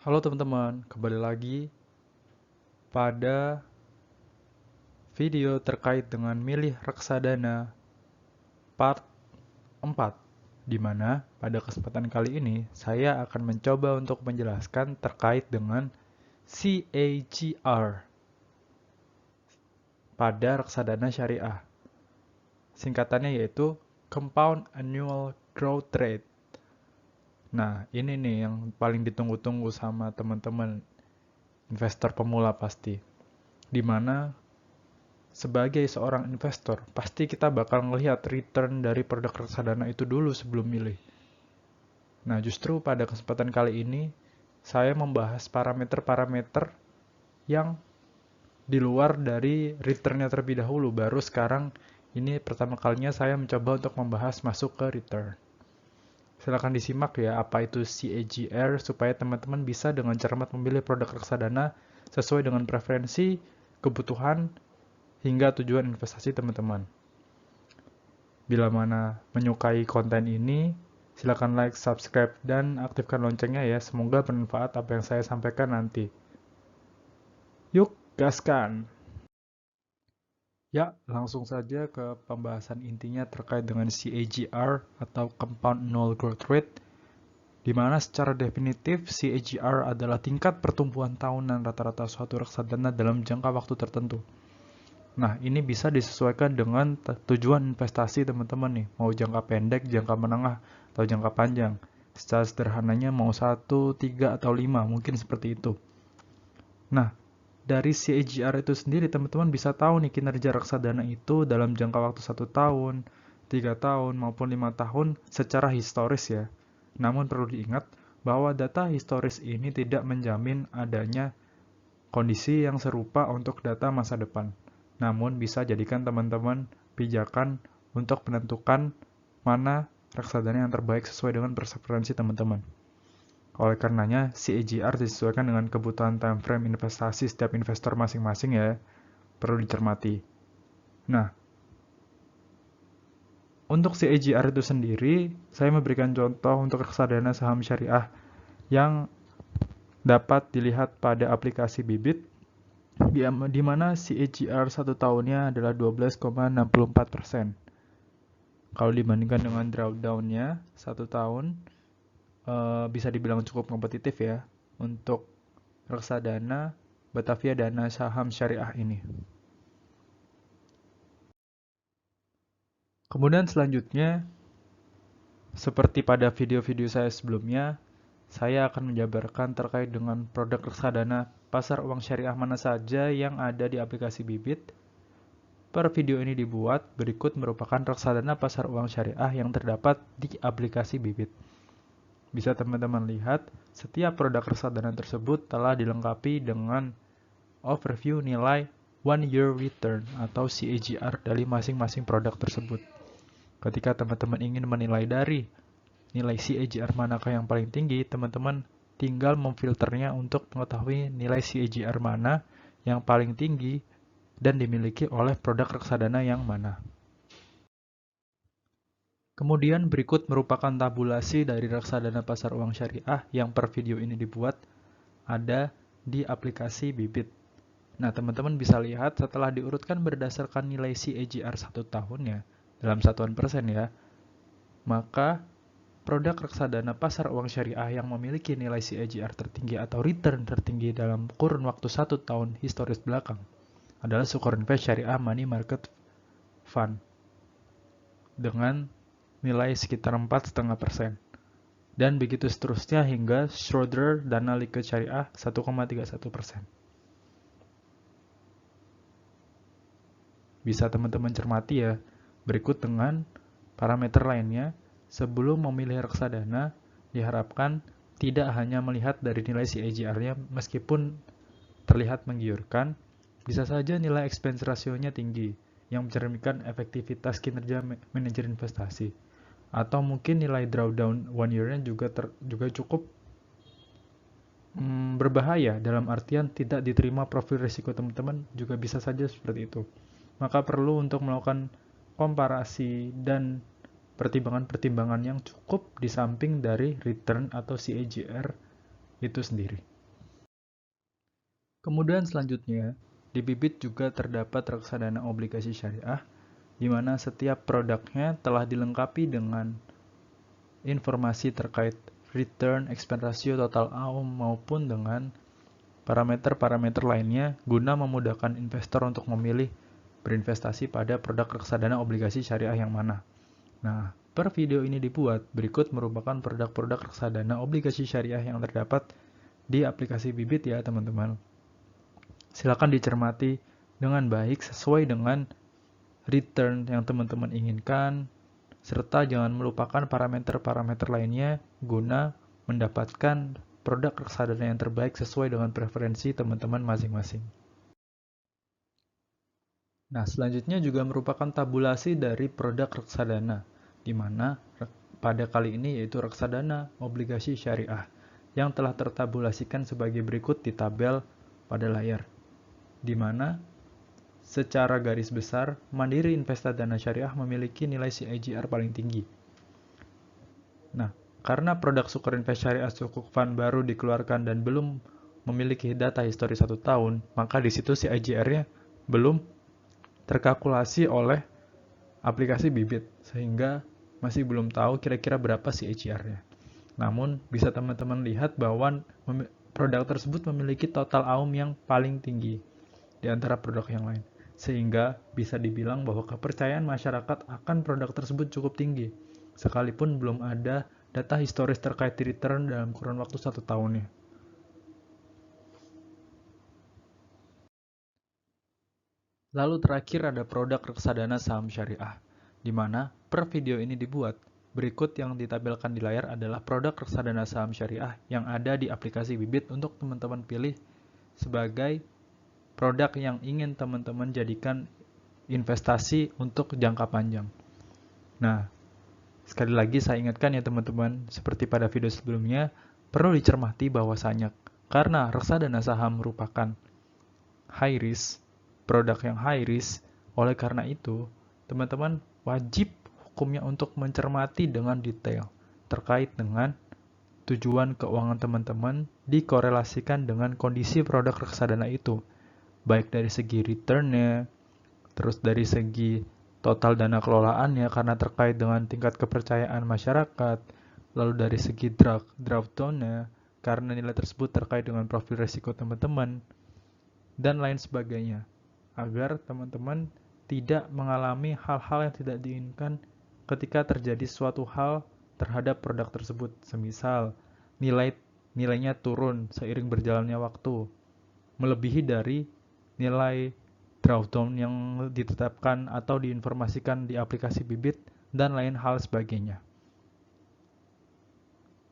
Halo teman-teman, kembali lagi pada video terkait dengan milih reksadana part 4, di mana pada kesempatan kali ini saya akan mencoba untuk menjelaskan terkait dengan CAGR pada reksadana syariah. Singkatannya yaitu Compound Annual Growth Rate. Nah, ini nih yang paling ditunggu-tunggu sama teman-teman investor pemula pasti. Di mana sebagai seorang investor, pasti kita bakal ngelihat return dari produk reksadana itu dulu sebelum milih. Nah, justru pada kesempatan kali ini, saya membahas parameter-parameter yang di luar dari returnnya terlebih dahulu. Baru sekarang, ini pertama kalinya saya mencoba untuk membahas masuk ke return. Silahkan disimak ya, apa itu CAGR, supaya teman-teman bisa dengan cermat memilih produk reksadana sesuai dengan preferensi, kebutuhan, hingga tujuan investasi teman-teman. Bila mana menyukai konten ini, silakan like, subscribe, dan aktifkan loncengnya ya. Semoga bermanfaat apa yang saya sampaikan nanti. Yuk, gaskan! Ya, langsung saja ke pembahasan intinya terkait dengan CAGR atau Compound Annual Growth Rate, di mana secara definitif CAGR adalah tingkat pertumbuhan tahunan rata-rata suatu reksadana dalam jangka waktu tertentu. Nah, ini bisa disesuaikan dengan tujuan investasi teman-teman nih. Mau jangka pendek, jangka menengah, atau jangka panjang. Secara sederhananya mau 1, 3, atau 5, mungkin seperti itu. Nah, dari CAGR itu sendiri teman-teman bisa tahu nih kinerja reksadana itu dalam jangka waktu 1 tahun, 3 tahun, maupun 5 tahun secara historis ya. Namun perlu diingat bahwa data historis ini tidak menjamin adanya kondisi yang serupa untuk data masa depan. Namun bisa jadikan teman-teman pijakan untuk menentukan mana reksadana yang terbaik sesuai dengan preferensi teman-teman. Oleh karenanya, CAGR disesuaikan dengan kebutuhan time frame investasi setiap investor masing-masing ya, perlu dicermati. Nah, untuk CAGR itu sendiri, saya memberikan contoh untuk reksadana saham syariah yang dapat dilihat pada aplikasi Bibit, di mana CAGR 1 tahunnya adalah 12,64%. Kalau dibandingkan dengan drawdown-nya 1 tahun, bisa dibilang cukup kompetitif ya untuk reksadana Batavia Dana Saham Syariah ini. Kemudian selanjutnya, seperti pada video-video saya sebelumnya, saya akan menjabarkan terkait dengan produk reksadana pasar uang syariah mana saja yang ada di aplikasi Bibit. Per video ini dibuat, berikut merupakan reksadana pasar uang syariah yang terdapat di aplikasi Bibit. Bisa teman-teman lihat, setiap produk reksadana tersebut telah dilengkapi dengan overview nilai 1 year return atau CAGR dari masing-masing produk tersebut. Ketika teman-teman ingin menilai dari nilai CAGR manakah yang paling tinggi, teman-teman tinggal memfilternya untuk mengetahui nilai CAGR mana yang paling tinggi dan dimiliki oleh produk reksadana yang mana. Kemudian berikut merupakan tabulasi dari reksadana pasar uang syariah yang per video ini dibuat ada di aplikasi Bibit. Nah, teman-teman bisa lihat setelah diurutkan berdasarkan nilai CAGR 1 tahunnya dalam satuan persen ya, maka produk reksadana pasar uang syariah yang memiliki nilai CAGR tertinggi atau return tertinggi dalam kurun waktu 1 tahun historis belakang adalah Sukor-Invest Syariah Money Market Fund dengan nilai sekitar 4,5%. Dan begitu seterusnya hingga Schroeder Dana Liquid Syariah 1,31%. Bisa teman-teman cermati ya, berikut dengan parameter lainnya. Sebelum memilih reksadana, diharapkan tidak hanya melihat dari nilai CAGR-nya meskipun terlihat menggiurkan, bisa saja nilai expense ratio-nya tinggi yang mencerminkan efektivitas kinerja manajer investasi. Atau mungkin nilai drawdown 1 year-nya juga cukup berbahaya dalam artian tidak diterima profil risiko teman-teman, juga bisa saja seperti itu. Maka perlu untuk melakukan komparasi dan pertimbangan-pertimbangan yang cukup di samping dari return atau CAGR itu sendiri. Kemudian selanjutnya, di Bibit juga terdapat reksadana obligasi syariah, di mana setiap produknya telah dilengkapi dengan informasi terkait return, expense ratio, total AUM, maupun dengan parameter-parameter lainnya guna memudahkan investor untuk memilih berinvestasi pada produk reksadana obligasi syariah yang mana. Nah, per video ini dibuat, berikut merupakan produk-produk reksadana obligasi syariah yang terdapat di aplikasi Bibit ya teman-teman. Silakan dicermati dengan baik sesuai dengan return yang teman-teman inginkan, serta jangan melupakan parameter-parameter lainnya guna mendapatkan produk reksadana yang terbaik sesuai dengan preferensi teman-teman masing-masing. Nah, selanjutnya juga merupakan tabulasi dari produk reksadana, di mana pada kali ini yaitu reksadana obligasi syariah yang telah tertabulasikan sebagai berikut di tabel pada layar, di mana secara garis besar, Mandiri Investadana Syariah memiliki nilai CAGR paling tinggi. Nah, karena produk Sukor Invest Syariah Sukuk Fund baru dikeluarkan dan belum memiliki data histori 1 tahun, maka di situ CAGR-nya belum terkalkulasi oleh aplikasi Bibit, sehingga masih belum tahu kira-kira berapa CAGR-nya. Namun, bisa teman-teman lihat bahwa produk tersebut memiliki total AUM yang paling tinggi di antara produk yang lain, sehingga bisa dibilang bahwa kepercayaan masyarakat akan produk tersebut cukup tinggi, sekalipun belum ada data historis terkait return dalam kurun waktu 1 tahunnya. Lalu terakhir ada produk reksadana saham syariah, di mana per video ini dibuat. Berikut yang ditampilkan di layar adalah produk reksadana saham syariah yang ada di aplikasi Bibit untuk teman-teman pilih sebagai produk yang ingin teman-teman jadikan investasi untuk jangka panjang. Nah, sekali lagi saya ingatkan ya teman-teman, seperti pada video sebelumnya, perlu dicermati bahwasanya karena reksadana saham merupakan high risk, produk yang high risk, oleh karena itu, teman-teman wajib hukumnya untuk mencermati dengan detail terkait dengan tujuan keuangan teman-teman dikorelasikan dengan kondisi produk reksadana itu, baik dari segi return-nya, terus dari segi total dana kelolaannya karena terkait dengan tingkat kepercayaan masyarakat, lalu dari segi drawdown-nya karena nilai tersebut terkait dengan profil risiko teman-teman, dan lain sebagainya, agar teman-teman tidak mengalami hal-hal yang tidak diinginkan ketika terjadi suatu hal terhadap produk tersebut, semisal nilainya turun seiring berjalannya waktu, melebihi dari nilai drawdown yang ditetapkan atau diinformasikan di aplikasi Bibit, dan lain hal sebagainya.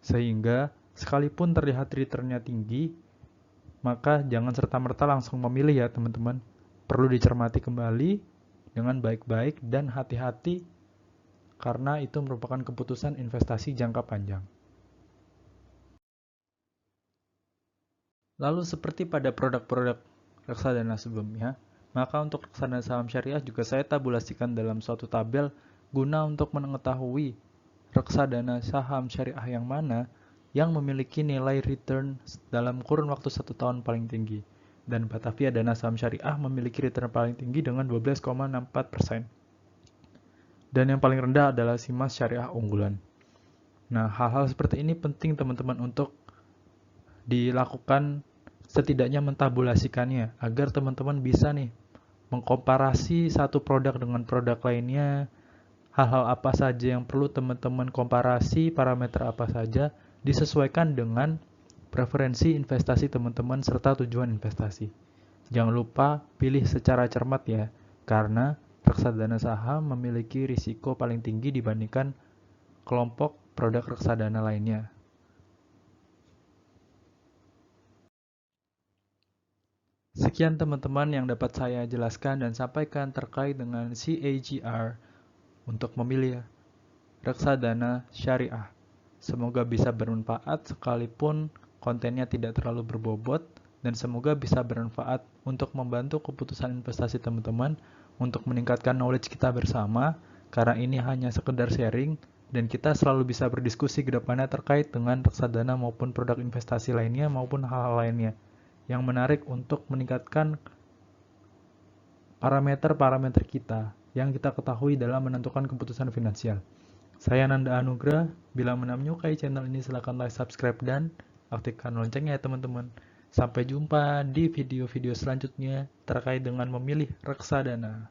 Sehingga, sekalipun terlihat returnnya tinggi, maka jangan serta-merta langsung memilih ya teman-teman. Perlu dicermati kembali dengan baik-baik dan hati-hati, karena itu merupakan keputusan investasi jangka panjang. Lalu seperti pada produk-produk reksadana sebelumnya, maka untuk reksadana saham syariah juga saya tabulasikan dalam suatu tabel guna untuk mengetahui reksadana saham syariah yang mana yang memiliki nilai return dalam kurun waktu 1 tahun paling tinggi. Dan Batavia Dana Saham Syariah memiliki return paling tinggi dengan 12,64%. Dan yang paling rendah adalah Simas Syariah Unggulan. Nah, hal-hal seperti ini penting teman-teman untuk dilakukan, setidaknya mentabulasikannya agar teman-teman bisa nih mengkomparasi satu produk dengan produk lainnya, hal-hal apa saja yang perlu teman-teman komparasi, parameter apa saja, disesuaikan dengan preferensi investasi teman-teman serta tujuan investasi. Jangan lupa pilih secara cermat ya, karena reksadana saham memiliki risiko paling tinggi dibandingkan kelompok produk reksadana lainnya. Sekian teman-teman yang dapat saya jelaskan dan sampaikan terkait dengan CAGR untuk memilih reksadana syariah. Semoga bisa bermanfaat sekalipun kontennya tidak terlalu berbobot, dan semoga bisa bermanfaat untuk membantu keputusan investasi teman-teman untuk meningkatkan knowledge kita bersama, karena ini hanya sekedar sharing dan kita selalu bisa berdiskusi ke depannya terkait dengan reksadana maupun produk investasi lainnya maupun hal-hal lainnya. yang menarik untuk meningkatkan parameter-parameter kita yang kita ketahui dalam menentukan keputusan finansial. Saya Nanda Anugrah, bila menyukai channel ini silahkan like, subscribe, dan aktifkan loncengnya ya teman-teman. Sampai jumpa di video-video selanjutnya terkait dengan memilih reksadana.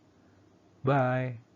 Bye!